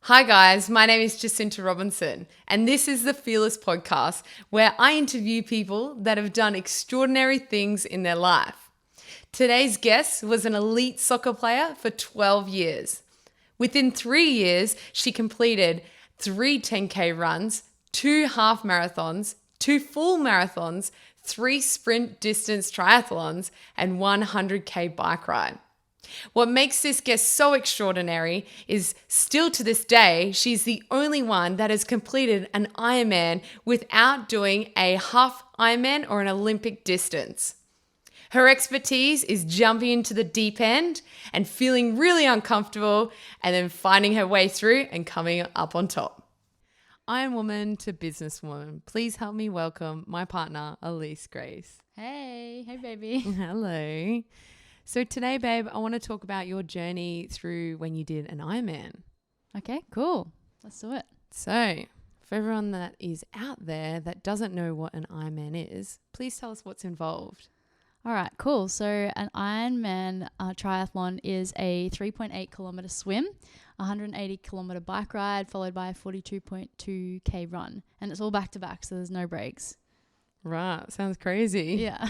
Hi guys, my name is Jacinta Robinson, and this is the Fearlss podcast where I interview people that have done extraordinary things in their life. Today's guest was an elite soccer player for 12 years. Within 3 years, she completed 3 10K runs, 2 half marathons, 2 full marathons, 3 sprint distance triathlons, and 100K bike ride. What makes this guest so extraordinary is still to this day, she's the only one that has completed an Ironman without doing a half Ironman or an Olympic distance. Her expertise is jumping into the deep end and feeling really uncomfortable and then finding her way through and coming up on top. Ironwoman to businesswoman, please help me welcome my partner, Alyse Grace. Hey baby. Hello. So today, babe, I want to talk about your journey through when you did an Ironman. Okay, cool. Let's do it. So for everyone that is out there that doesn't know what an Ironman is, please tell us what's involved. All right, cool. So an Ironman triathlon is a 3.8 kilometer swim, 180 kilometer bike ride, followed by a 42.2K run. And it's all back to back, so there's no breaks. Right. Sounds crazy. Yeah.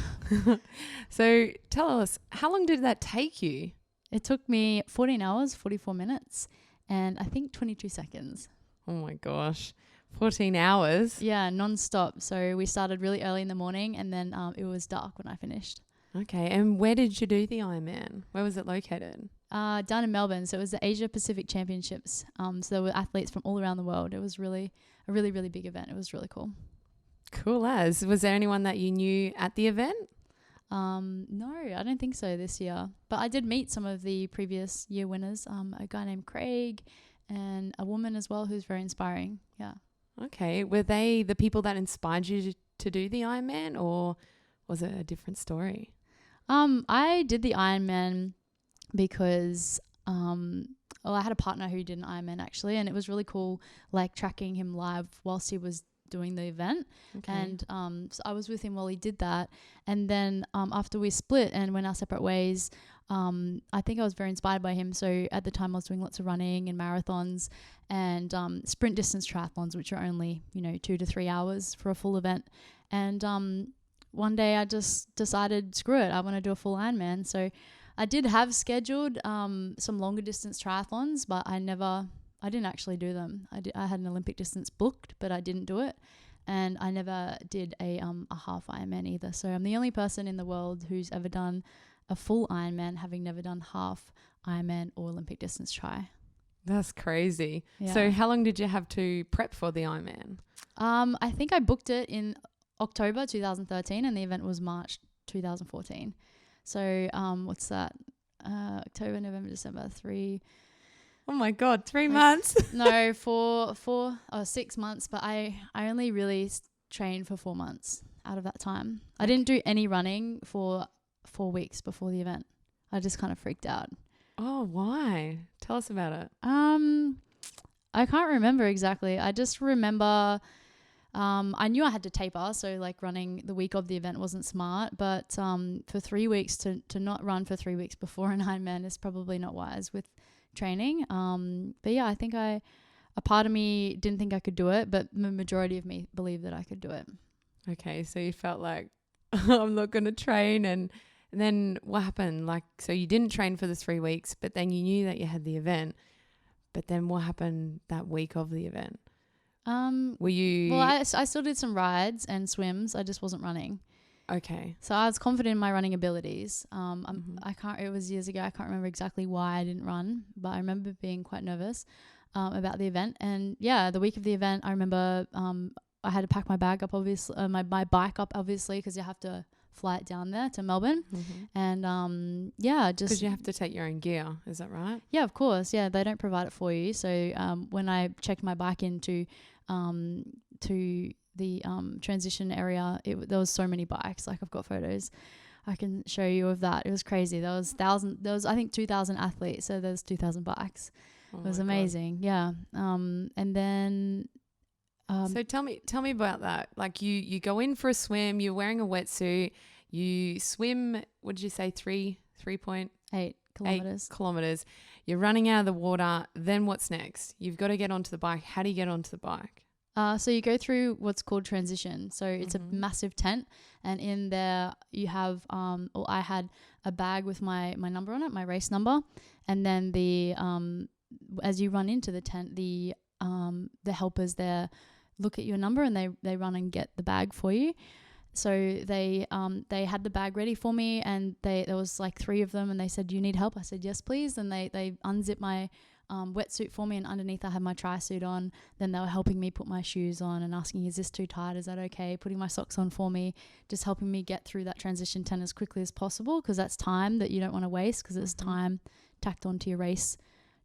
So tell us, how long did that take you? It took me 14 hours, 44 minutes, and I think 22 seconds. Oh my gosh. 14 hours? Yeah, non-stop. So we started really early in the morning, and then it was dark when I finished. Okay. And where did you do the Ironman? Where was it located? Down in Melbourne. So it was the Asia Pacific Championships. So there were athletes from all around the world. It was really a really, really big event. It was really cool. Cool as. Was there anyone that you knew at the event? No, I don't think so this year. But I did meet some of the previous year winners. A guy named Craig and a woman as well who's very inspiring. Yeah. Okay. Were they the people that inspired you to do the Ironman, or was it a different story? I did the Ironman because I had a partner who did an Ironman actually, and it was really cool like tracking him live whilst he was doing the event. Okay. And so I was with him while he did that, and then after we split and went our separate ways, I think I was very inspired by him. So at the time I was doing lots of running and marathons and sprint distance triathlons, which are only 2 to 3 hours for a full event. And one day I just decided, screw it, I want to do a full Ironman. So I did have scheduled some longer distance triathlons, but I didn't actually do them. I had an Olympic distance booked, but I didn't do it. And I never did a half Ironman either. So I'm the only person in the world who's ever done a full Ironman, having never done half Ironman or Olympic distance tri. That's crazy. Yeah. So how long did you have to prep for the Ironman? I think I booked it in October 2013 and the event was March 2014. So what's that? October, November, December, 3... Oh my God, 3 months? No, 6 months, but I only really trained for 4 months out of that time. I didn't do any running for 4 weeks before the event. I just kind of freaked out. Oh, why? Tell us about it. I can't remember exactly. I just remember I knew I had to taper, so like running the week of the event wasn't smart, but for 3 weeks to not run for 3 weeks before an Ironman is probably not wise with training. But yeah, I think a part of me didn't think I could do it, but the majority of me believed that I could do it. Okay, so you felt like I'm not going to train, and then what happened? Like, so you didn't train for the 3 weeks, but then you knew that you had the event, but then what happened that week of the event? Were you... Well, I still did some rides and swims. I just wasn't running. Okay. So I was confident in my running abilities. It was years ago. I can't remember exactly why I didn't run, but I remember being quite nervous about the event. And yeah, the week of the event, I remember I had to pack my bag up, obviously, my bike up, obviously, because you have to fly it down there to Melbourne. Mm-hmm. And just because you have to take your own gear, is that right? Yeah, of course. Yeah, they don't provide it for you. So when I checked my bike into to the transition area, there was so many bikes. Like I've got photos I can show you of that. It was crazy. There was I think 2,000 athletes, so there's 2,000 bikes. It was amazing. God. Yeah. And then so tell me about that. Like you go in for a swim, you're wearing a wetsuit, you swim, what did you say, 3.8 kilometers. 8 kilometers. You're running out of the water. Then what's next? You've got to get onto the bike. How do you get onto the bike? So you go through what's called transition. So it's a massive tent, and in there you have, or I had a bag with my number on it, my race number, and then the as you run into the tent, the helpers there look at your number and they run and get the bag for you. So they had the bag ready for me, and there was like 3 of them, and they said, "Do you need help?" I said, "Yes, please." And they unzipped my wetsuit for me, and underneath I had my tri-suit on. Then they were helping me put my shoes on and asking, "Is this too tight? Is that okay?" Putting my socks on for me, just helping me get through that transition tent as quickly as possible, because that's time that you don't want to waste, because it's time tacked onto your race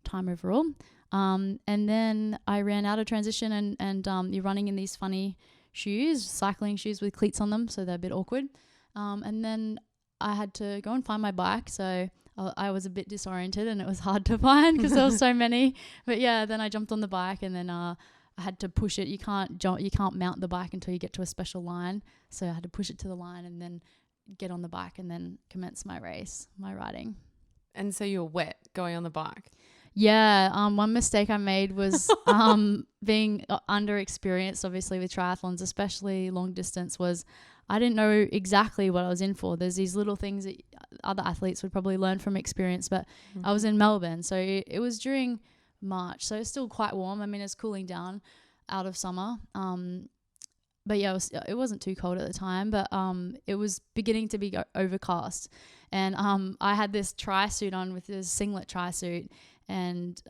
time overall. And then I ran out of transition, and you're running in these funny shoes, cycling shoes with cleats on them, so they're a bit awkward. And then I had to go and find my bike, so I was a bit disoriented and it was hard to find because there was so many. But yeah, then I jumped on the bike, and then I had to push it. You can't mount the bike until you get to a special line, so I had to push it to the line and then get on the bike and then commence my riding. And so you're wet going on the bike. Yeah, one mistake I made was being underexperienced, obviously, with triathlons, especially long distance, was I didn't know exactly what I was in for. There's these little things that other athletes would probably learn from experience, but I was in Melbourne, so it was during March, so it's still quite warm. I mean, it's cooling down out of summer. But yeah, it wasn't too cold at the time, but it was beginning to be overcast. And I had this tri-suit on with this singlet tri-suit, and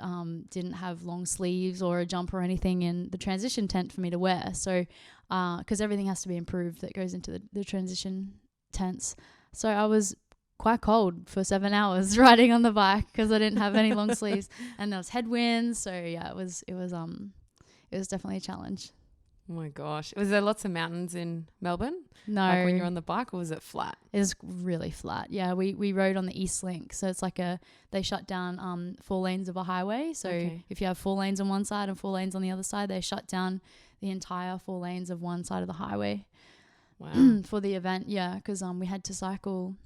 didn't have long sleeves or a jumper or anything in the transition tent for me to wear. So, because everything has to be improved that goes into the transition tents. So I was quite cold for 7 hours riding on the bike because I didn't have any long sleeves, and there was headwinds. So yeah, it was definitely a challenge. Oh my gosh. Was there lots of mountains in Melbourne? No. Like when you're on the bike, or was it flat? It was really flat. Yeah, we rode on the East Link. So it's like they shut down 4 lanes of a highway. So if you have 4 lanes on one side and 4 lanes on the other side, they shut down the entire 4 lanes of one side of the highway. Wow. For the event. Yeah, because we had to cycle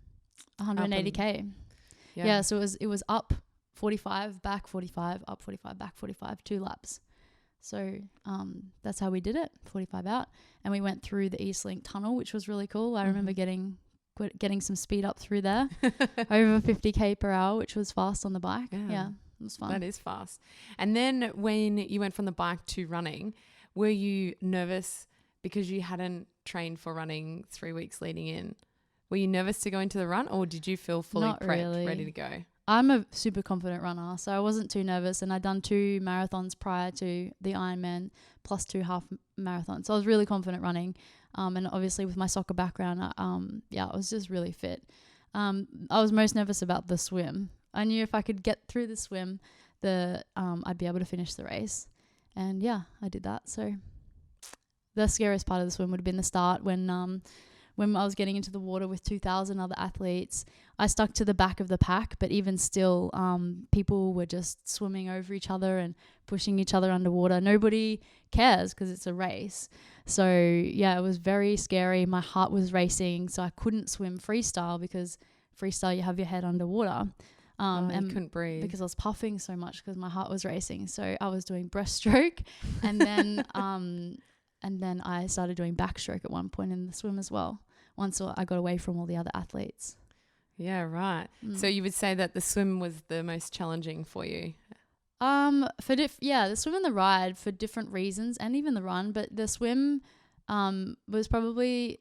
180k. Yeah, so it was up 45, back 45, up 45, back 45, 2 laps. So that's how we did it, 45 out. And we went through the East Link tunnel, which was really cool. I remember getting some speed up through there, over 50k per hour, which was fast on the bike. Yeah, it was fun. That is fast. And then when you went from the bike to running, were you nervous because you hadn't trained for running 3 weeks leading in? Were you nervous to go into the run, or did you feel fully prepped, ready to go? I'm a super confident runner, so I wasn't too nervous, and I'd done 2 marathons prior to the Ironman plus 2 half marathons. So I was really confident running, and obviously with my soccer background, I was just really fit. I was most nervous about the swim. I knew if I could get through the swim, I'd be able to finish the race, and yeah, I did that. So the scariest part of the swim would have been the start when I was getting into the water with 2,000 other athletes. I stuck to the back of the pack, but even still, people were just swimming over each other and pushing each other underwater. Nobody cares because it's a race. So yeah, it was very scary. My heart was racing, so I couldn't swim freestyle because freestyle you have your head underwater. And couldn't breathe because I was puffing so much because my heart was racing. So I was doing breaststroke, and then I started doing backstroke at one point in the swim as well, once I got away from all the other athletes. Yeah, right. So you would say that the swim was the most challenging for you? The swim and the ride for different reasons, and even the run. But the swim was probably...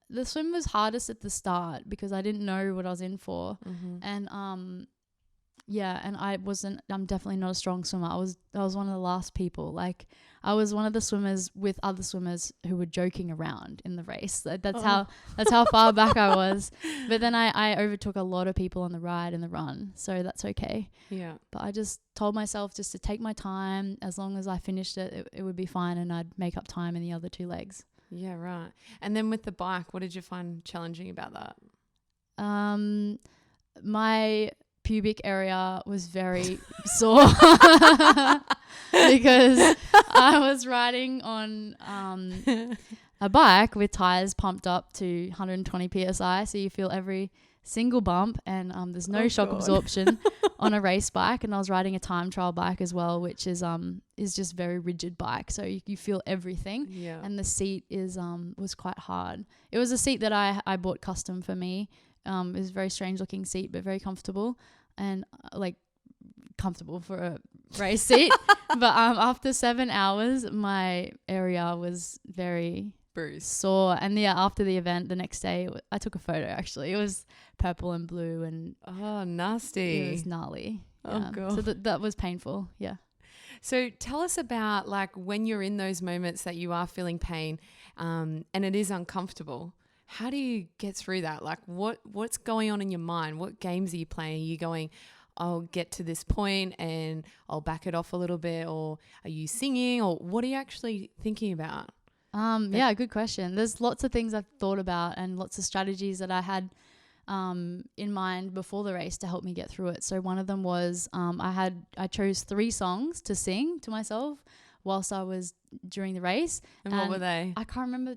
The swim was hardest at the start because I didn't know what I was in for. And and I'm definitely not a strong swimmer. I was one of the last people. Like, I was one of the swimmers with other swimmers who were joking around in the race. That's how far back I was. But then I overtook a lot of people on the ride and the run, so that's okay. Yeah. But I just told myself just to take my time. As long as I finished it would be fine, and I'd make up time in the other 2 legs. Yeah, right. And then with the bike, what did you find challenging about that? My pubic area was very sore because I was riding on a bike with tires pumped up to 120 psi, so you feel every single bump, and there's no Oh, shock God. absorption on a race bike. And I was riding a time trial bike as well, which is just very rigid bike. So you feel everything. Yeah. And the seat was quite hard. It was a seat that I bought custom for me. It was a very strange looking seat, but very comfortable, and comfortable for a race seat. But after 7 hours, my area was very Bruce. sore. And after the event the next day, I took a photo. Actually, it was purple and blue, and Oh, nasty. it was gnarly. Oh, Yeah. God. So that was painful. Yeah. So tell us about like when you're in those moments that you are feeling pain, and it is uncomfortable. How do you get through that? Like what's going on in your mind? What games are you playing? Are you going, I'll get to this point and I'll back it off a little bit, or are you singing, or what are you actually thinking about? Yeah, good question. There's lots of things I've thought about and lots of strategies that I had in mind before the race to help me get through it. So one of them was I chose 3 songs to sing to myself whilst I was during the race. And what were they? I can't remember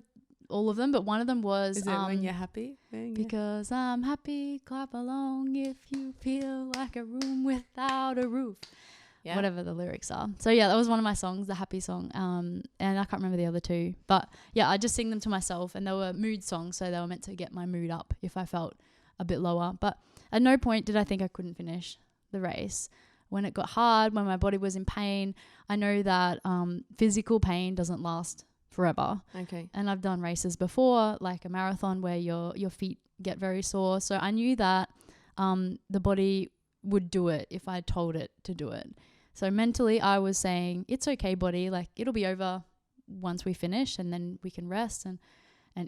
all of them, but one of them was Is it when you're happy? because I'm happy, clap along if you feel like a room without a roof. Yeah. Whatever the lyrics are. So yeah, that was one of my songs, the happy song. And I can't remember the other 2. But yeah, I just sing them to myself, and they were mood songs, so they were meant to get my mood up if I felt a bit lower. But at no point did I think I couldn't finish the race. When it got hard, when my body was in pain, I know that physical pain doesn't last forever. Okay. And I've done races before, like a marathon where your feet get very sore. So I knew that the body would do it if I told it to do it. So mentally I was saying, it's okay, body, like it'll be over once we finish, and then we can rest and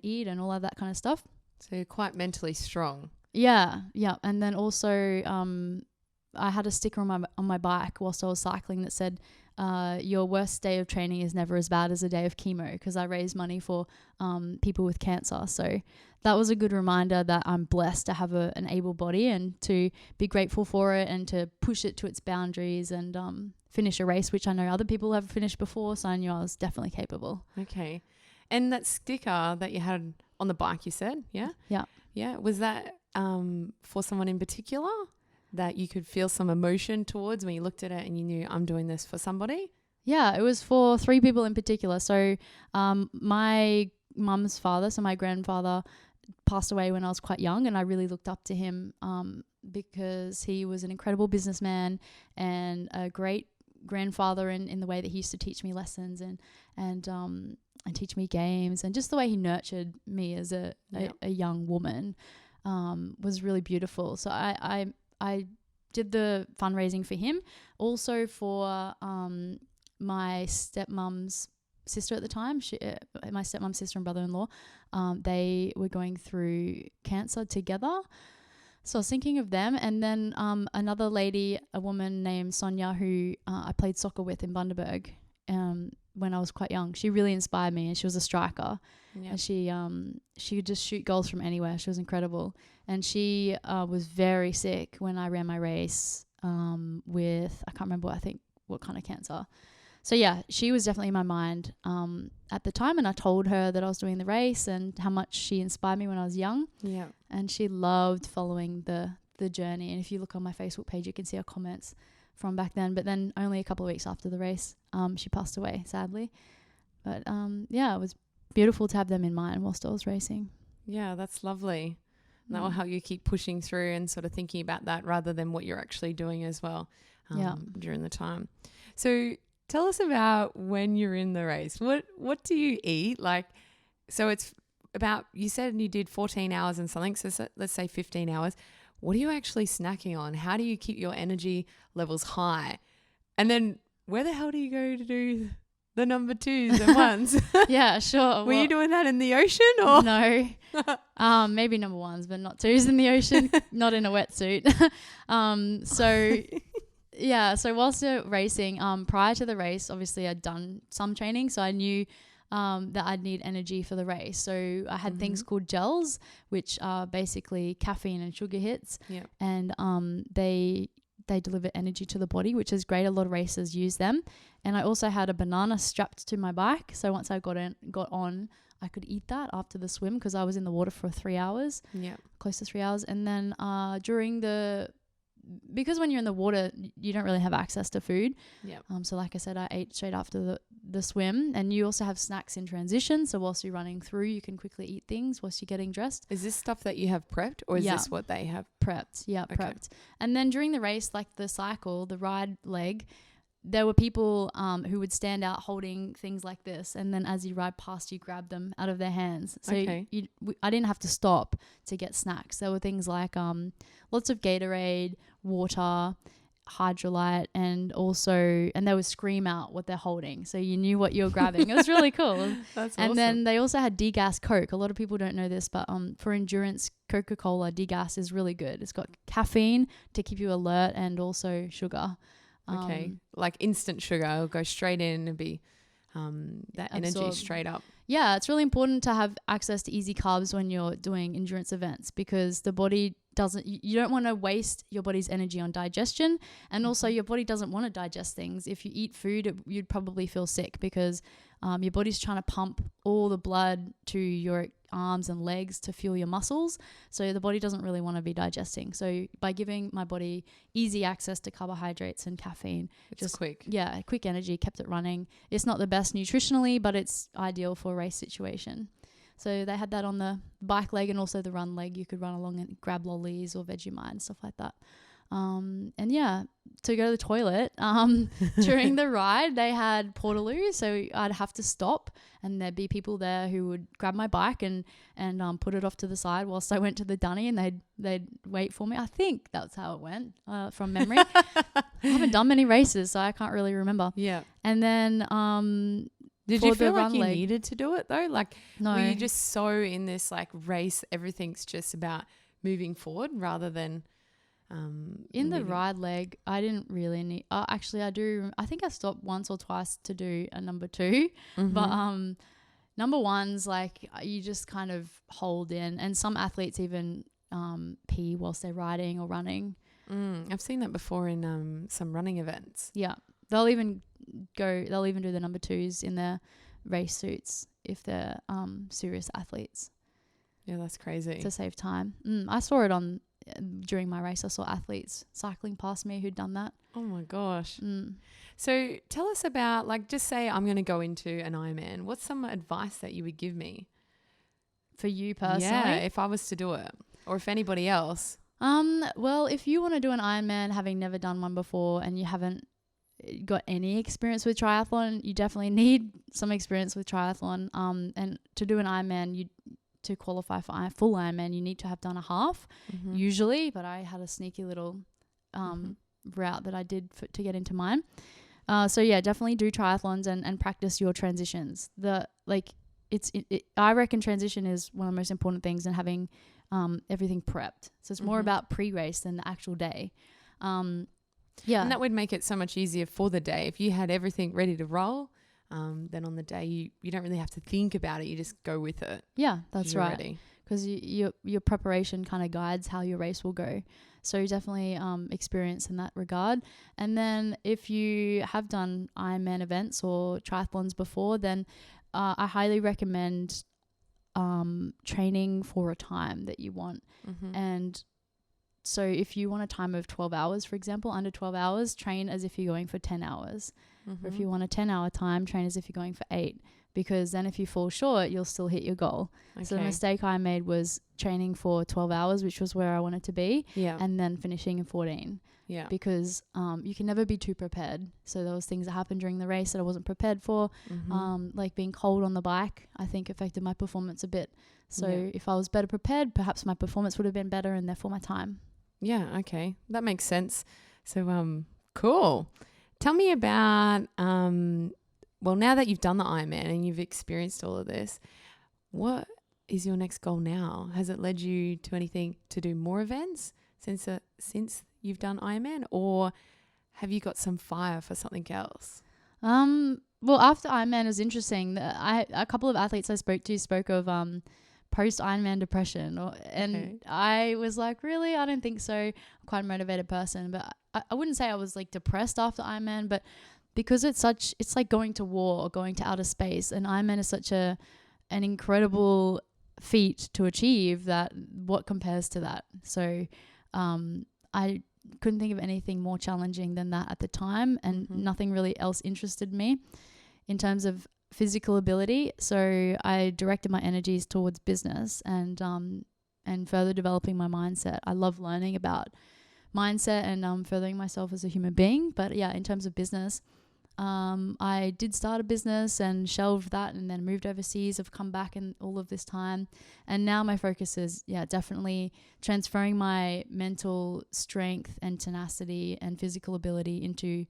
eat and all of that kind of stuff. So you're quite mentally strong. Yeah. And then also I had a sticker on my bike whilst I was cycling that said, your worst day of training is never as bad as a day of chemo, because I raise money for people with cancer. So that was a good reminder that I'm blessed to have an able body, and to be grateful for it, and to push it to its boundaries, and finish a race, which I know other people have finished before. So I knew I was definitely capable. Okay. And that sticker that you had on the bike, you said, yeah? Yeah. Yeah. Was that for someone in particular that you could feel some emotion towards when you looked at it and you knew, I'm doing this for somebody? Yeah, it was for 3 people in particular. So my mum's father, so my grandfather, passed away when I was quite young, and I really looked up to him because he was an incredible businessman and a great grandfather in the way that he used to teach me lessons and teach me games, and just the way he nurtured me as a young woman was really beautiful. So I did the fundraising for him, also for my stepmom's sister at the time. My stepmom's sister and brother-in-law, they were going through cancer together. So I was thinking of them. And then another lady, a woman named Sonia, who I played soccer with in Bundaberg when I was quite young. She really inspired me, and she was a striker. Yeah. And she could just shoot goals from anywhere. She was incredible. And she was very sick when I ran my race with, I can't remember, I think what kind of cancer. So yeah, she was definitely in my mind at the time, and I told her that I was doing the race and how much she inspired me when I was young. Yeah. And she loved following the journey. And if you look on my Facebook page, you can see her comments from back then. But then only a couple of weeks after the race, she passed away, sadly. But yeah, it was beautiful to have them in mind whilst I was racing. Yeah, that's lovely. And that will help you keep pushing through and sort of thinking about that rather than what you're actually doing as well during the time. So tell us about when you're in the race. What do you eat? Like, so it's about, you said you did 14 hours and something, so let's say 15 hours. What are you actually snacking on? How do you keep your energy levels high? And then where the hell do you go to do the number 2s and 1s? Yeah, sure. Were you doing that in the ocean or? No. Maybe number 1s, but not 2s in the ocean, not in a wetsuit. So whilst racing, prior to the race, obviously I'd done some training, so I knew that I'd need energy for the race. So I had things called gels, which are basically caffeine and sugar hits. Yeah. And they deliver energy to the body, which is great. A lot of racers use them. And I also had a banana strapped to my bike. So once I got on, I could eat that after the swim because I was in the water for 3 hours, close to 3 hours. And then because when you're in the water, you don't really have access to food. So like I said, I ate straight after the swim, and you also have snacks in transition. So whilst you're running through, you can quickly eat things whilst you're getting dressed. Is this stuff that you have prepped, or is this what they have? Prepped. Yeah, okay. Prepped. And then during the race, like the cycle, the ride leg, there were people who would stand out holding things like this, and then as you ride past, you grab them out of their hands. So I didn't have to stop to get snacks. There were things like lots of Gatorade, water, Hydrolyte, and they would scream out what they're holding, so you knew what you were grabbing. It was really cool. That's and awesome. Then they also had degas Coke. A lot of people don't know this, but for endurance, Coca-Cola degas is really good. It's got caffeine to keep you alert and also sugar. Like instant sugar, it'll go straight in and be that energy straight up. Yeah, it's really important to have access to easy carbs when you're doing endurance events, because the body you don't want to waste your body's energy on digestion, and also your body doesn't want to digest things. If you eat food, you'd probably feel sick because your body's trying to pump all the blood to your arms and legs to fuel your muscles, so the body doesn't really want to be digesting. So by giving my body easy access to carbohydrates and caffeine, it's quick energy, kept it running. It's not the best nutritionally, but it's ideal for a race situation. So they had that on the bike leg, and also the run leg. You could run along and grab lollies or Vegemite and stuff like that. To go to the toilet during the ride, they had portaloos, so I'd have to stop, and there'd be people there who would grab my bike and put it off to the side whilst I went to the dunny, and they'd wait for me. I think that's how it went from memory. I haven't done many races, so I can't really remember. Yeah. And then did you feel like you needed to do it though? Like, no. Were you just so in this like race, everything's just about moving forward rather than in the ride leg, I didn't really need. Actually, I do. I think I stopped once or twice to do a number 2, but number 1's like you just kind of hold in, and some athletes even pee whilst they're riding or running. I've seen that before in some running events. Yeah, they'll even do the number 2s in their race suits if they're serious athletes. Yeah, that's crazy. To save time. I saw it during my race. I saw athletes cycling past me who'd done that. Oh my gosh. So tell us about, like, just say I'm going to go into an Ironman. What's some advice that you would give me? For you personally? Yeah, if I was to do it, or if anybody else. Well, if you want to do an Ironman, having never done one before, and you haven't got any experience with triathlon, you definitely need some experience with triathlon. And to do an Ironman, to qualify for full Ironman, you need to have done a half usually, but I had a sneaky little route that I did to get into mine. So yeah, definitely do triathlons and practice your transitions. I reckon transition is one of the most important things, and having everything prepped. So it's more about pre-race than the actual day. Yeah. And that would make it so much easier for the day. If you had everything ready to roll, then on the day you don't really have to think about it. You just go with it. Yeah, that's right. Because your preparation kind of guides how your race will go. So definitely experience in that regard. And then if you have done Ironman events or triathlons before, then I highly recommend training for a time that you want. And so if you want a time of 12 hours, for example, under 12 hours, train as if you're going for 10 hours. Or if you want a 10-hour time, train as if you're going for 8. Because then if you fall short, you'll still hit your goal. Okay. So the mistake I made was training for 12 hours, which was where I wanted to be, and then finishing in 14. Yeah. Because you can never be too prepared. So there was things that happened during the race that I wasn't prepared for. Like being cold on the bike, I think affected my performance a bit. So if I was better prepared, perhaps my performance would have been better, and therefore my time. Yeah, okay. That makes sense. So cool. Tell me about, well, now that you've done the Ironman and you've experienced all of this, what is your next goal now? Has it led you to anything to do more events since you've done Ironman, or have you got some fire for something else? Well, after Ironman, it was interesting. A couple of athletes I spoke of post Ironman depression, and I was like, really? I don't think so. I'm quite a motivated person, but I wouldn't say I was like depressed after Ironman, but because it's like going to war or going to outer space, and Ironman is such a an incredible feat to achieve that what compares to that. So I couldn't think of anything more challenging than that at the time, and nothing really else interested me in terms of physical ability. So I directed my energies towards business and further developing my mindset. I love learning about mindset and furthering myself as a human being. But yeah, in terms of business, I did start a business and shelved that and then moved overseas. I've come back in all of this time. And now my focus is, definitely transferring my mental strength and tenacity and physical ability into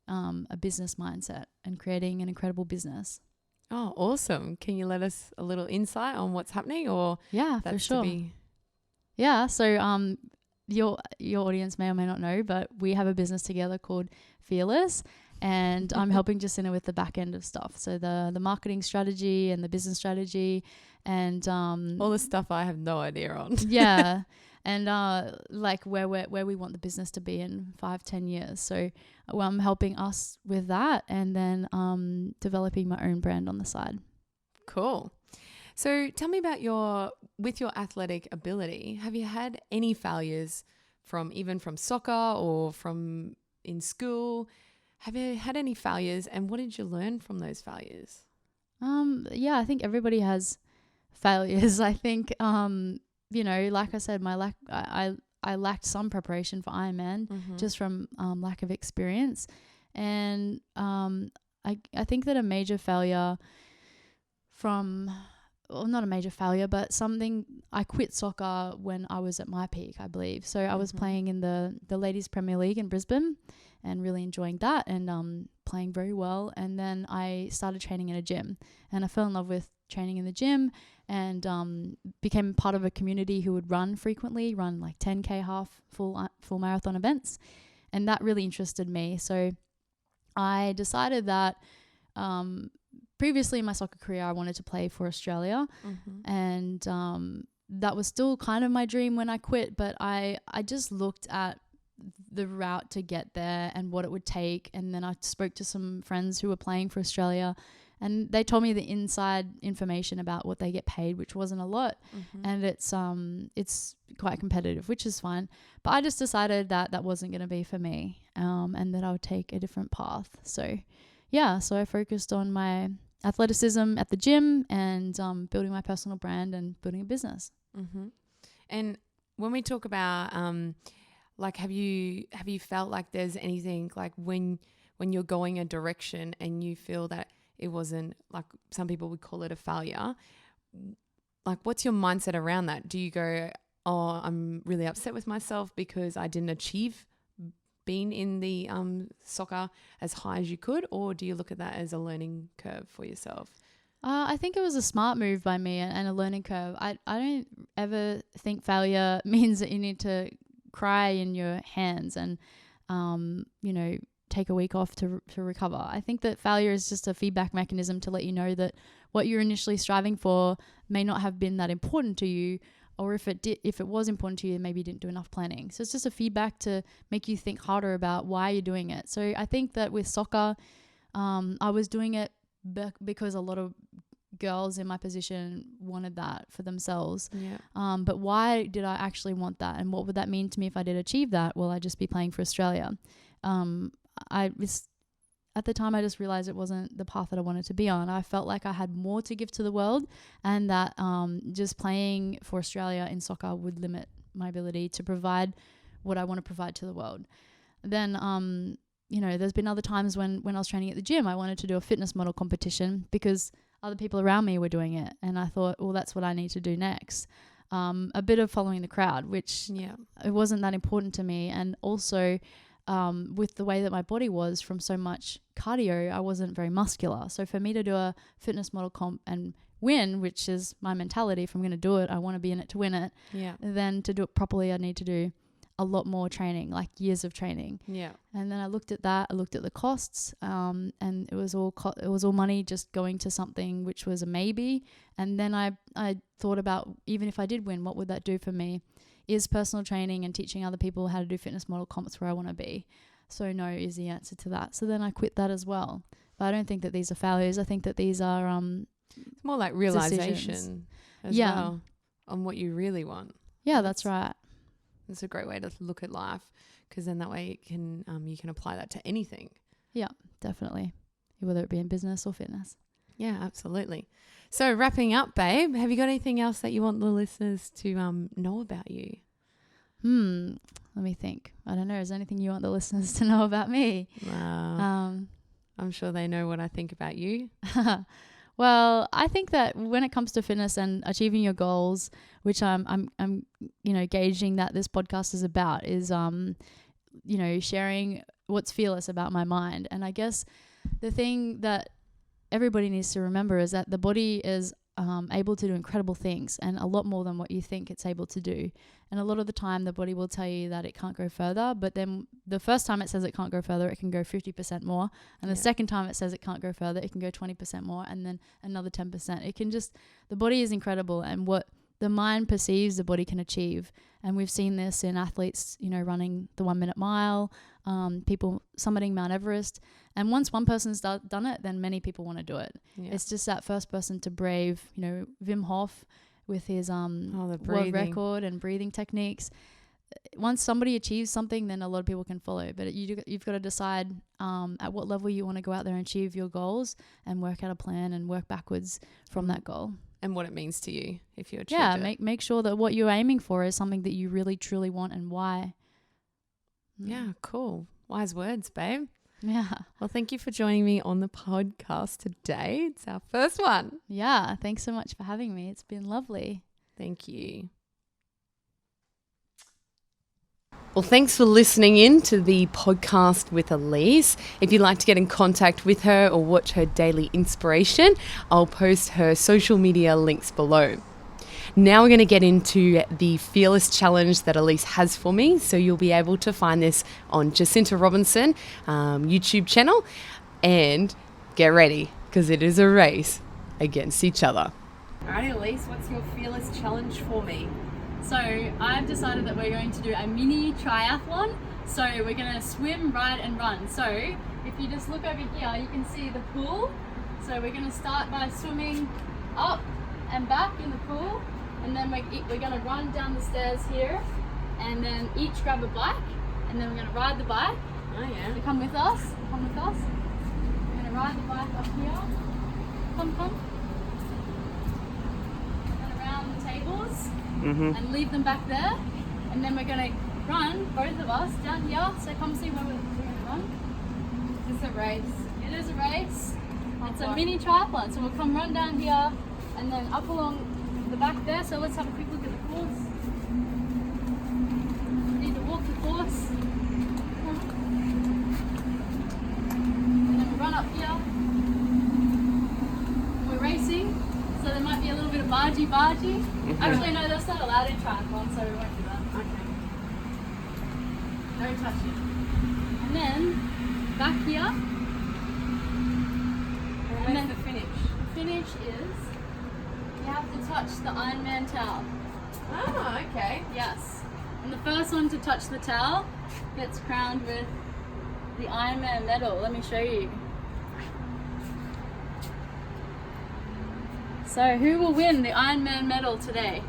a business mindset and creating an incredible business. Oh, awesome. Can you let us a little insight on what's happening? Or yeah, for sure. Yeah. So your audience may or may not know, but we have a business together called Fearlss. And I'm helping Jacinta with the back end of stuff. So the marketing strategy and the business strategy and all the stuff I have no idea on. Yeah. And like where we want the business to be in 5-10 years. So I'm helping us with that, and then developing my own brand on the side. Cool. So tell me about your athletic ability. Have you had any failures from soccer or from in school? Have you had any failures, and what did you learn from those failures? Yeah, I think everybody has failures. I think, like I said, I lacked some preparation for Ironman just from lack of experience. And I think that a major failure not a major failure, but something, I quit soccer when I was at my peak, I believe. So I was playing in the Ladies Premier League in Brisbane and really enjoying that and playing very well. And then I started training in a gym, and I fell in love with training in the gym and became part of a community who would run like 10K half, full marathon events. And that really interested me. So I decided that previously in my soccer career, I wanted to play for Australia, and that was still kind of my dream when I quit. But I just looked at the route to get there and what it would take, and then I spoke to some friends who were playing for Australia, and they told me the inside information about what they get paid, which wasn't a lot, and it's quite competitive, which is fine. But I just decided that wasn't going to be for me, and that I would take a different path. So I focused on my athleticism at the gym and building my personal brand and building a business. And when we talk about like, have you felt like there's anything like when you're going a direction and you feel that it wasn't, like some people would call it a failure, like what's your mindset around that? Do you go, oh, I'm really upset with myself because I didn't achieve being in the soccer as high as you could, or do you look at that as a learning curve for yourself? I think it was a smart move by me and a learning curve. I don't ever think failure means that you need to cry in your hands and take a week off to recover. I think that failure is just a feedback mechanism to let you know that what you're initially striving for may not have been that important to you, or if it was important to you, maybe you didn't do enough planning. So it's just a feedback to make you think harder about why you're doing it. So I think that with soccer, I was doing it because a lot of girls in my position wanted that for themselves. But why did I actually want that? And what would that mean to me if I did achieve that? Well, I'd just be playing for Australia. At the time, I just realized it wasn't the path that I wanted to be on. I felt like I had more to give to the world, and that just playing for Australia in soccer would limit my ability to provide what I want to provide to the world. Then, there's been other times when I was training at the gym, I wanted to do a fitness model competition because other people around me were doing it. And I thought, well, that's what I need to do next. A bit of following the crowd, which it wasn't that important to me. And also, with the way that my body was from so much cardio, I wasn't very muscular. So for me to do a fitness model comp and win, which is my mentality, if I'm going to do it, I want to be in it to win it. Then to do it properly, I need to do a lot more training, like years of training. And then I looked at that, I looked at the costs, and it was all money just going to something which was a maybe. And then I thought about, even if I did win, what would that do for me? Is personal training and teaching other people how to do fitness model comps where I want to be? So no is the answer to that. So then I quit that as well. But I don't think that these are failures. I think that these are It's more like realization as Yeah. well on what you really want. Yeah, that's right. It's a great way to look at life, because then that way it can you can apply that to anything. Yeah, definitely. Whether it be in business or fitness. Yeah, absolutely. So wrapping up, babe, have you got anything else that you want the listeners to know about you? Let me think. I don't know. Is there anything you want the listeners to know about me? I'm sure they know what I think about you. Well, I think that when it comes to fitness and achieving your goals, which I'm gauging that this podcast is about, is sharing what's fearless about my mind. And I guess the thing that everybody needs to remember is that the body is able to do incredible things, and a lot more than what you think it's able to do. And a lot of the time the body will tell you that it can't go further, but then the first time it says it can't go further, it can go 50% more, and the second time it says it can't go further, it can go 20% more, and then another 10%. It can just, the body is incredible, and what the mind perceives the body can achieve. And we've seen this in athletes, running the 1 minute mile, people summiting Mount Everest. And once one person's done it, then many people want to do it. Yeah. It's just that first person to brave, Wim Hof with his world record and breathing techniques. Once somebody achieves something, then a lot of people can follow. But you've got to decide at what level you want to go out there and achieve your goals, and work out a plan and work backwards from that goal. And what it means to you if you achieve it. Yeah, make sure that what you're aiming for is something that you really, truly want, and why. Yeah, cool. Wise words, babe. Yeah. Well, thank you for joining me on the podcast today. It's our first one. Yeah, thanks so much for having me. It's been lovely. Thank you. Well, thanks for listening in to the podcast with Alyse. If you'd like to get in contact with her or watch her daily inspiration, I'll post her social media links below. Now we're going to get into the Fearless Challenge that Alyse has for me. So you'll be able to find this on Jacinta Robinson YouTube channel. And get ready, because it is a race against each other. All right, Alyse, what's your Fearless Challenge for me? So I've decided that we're going to do a mini triathlon. So we're going to swim, ride and run. So if you just look over here, you can see the pool. So we're going to start by swimming up and back in the pool. And then we're going to run down the stairs here, and then each grab a bike, and then we're going to ride the bike. Oh yeah. So come with us. We're going to ride the bike up here. Come. And around the tables. And leave them back there, and then we're going to run, both of us, down here. So come see where we're going to run. Is this a race? It is a race. It's a mini triathlon. So we'll come run down here and then up along the back there. So let's have a quick look at the course. We need to walk the course. And then we run up here. We're racing. So there might be a little bit of bargy. Actually, no, that's not allowed in triathlon, so we won't do that. Okay. Don't touch it. And then, back here. And then the finish. The finish is, you have to touch the Ironman towel. Oh, okay. Yes. And the first one to touch the towel gets crowned with the Ironman medal. Let me show you. So who will win the Ironman medal today?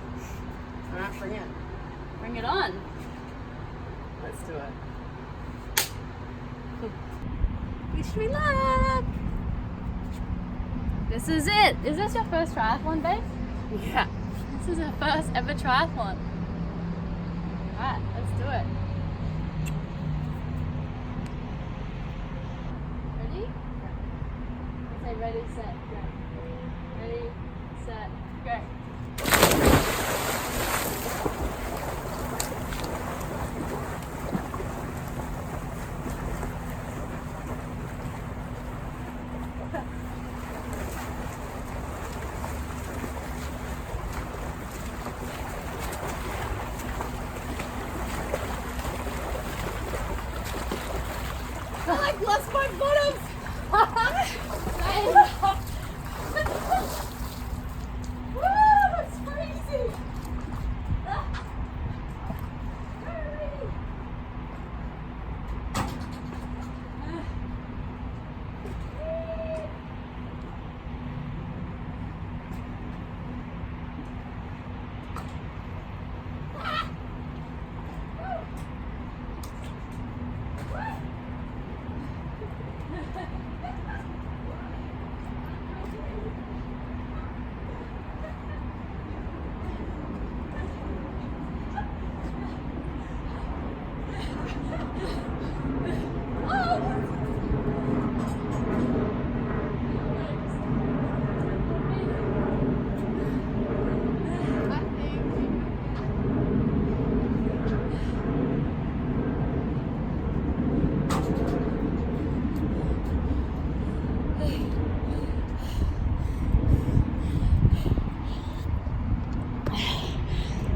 Alright, bring it. Bring it on. Let's do it. Wish me luck. This is it. Is this your first triathlon, babe? Yeah. This is our first ever triathlon. Alright, let's do it. Ready? Yeah. Say ready, set, go. Ready, set, go. I lost my bottoms! Woo, that's crazy!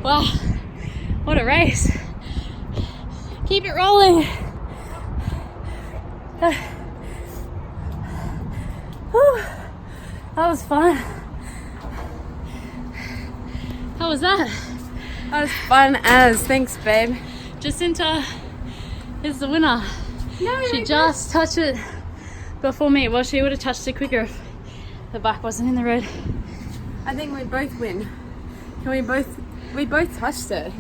Wow, what a race. Keep it rolling. Whew. That was fun. How was that? That was fun as. Thanks, babe. Jacinta is the winner. No, She just touched it before me. Well, she would have touched it quicker if the bike wasn't in the road. I think we both win. Can we both touched it.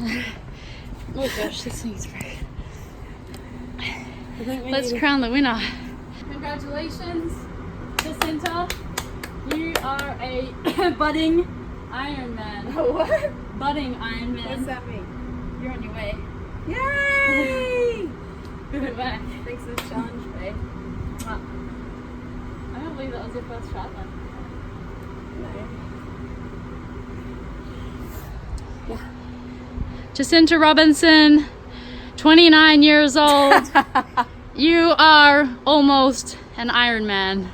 Oh gosh, this thing's broken. I think Let's crown the winner. Congratulations, Jacinta. You are a budding Ironman. What? Budding Ironman. What's that mean? You're on your way. Yay! Good back. Thanks for the challenge, babe. I can't believe that was your first triathlon. Yeah. Jacinta Robinson, 29 years old. You are almost an Ironman.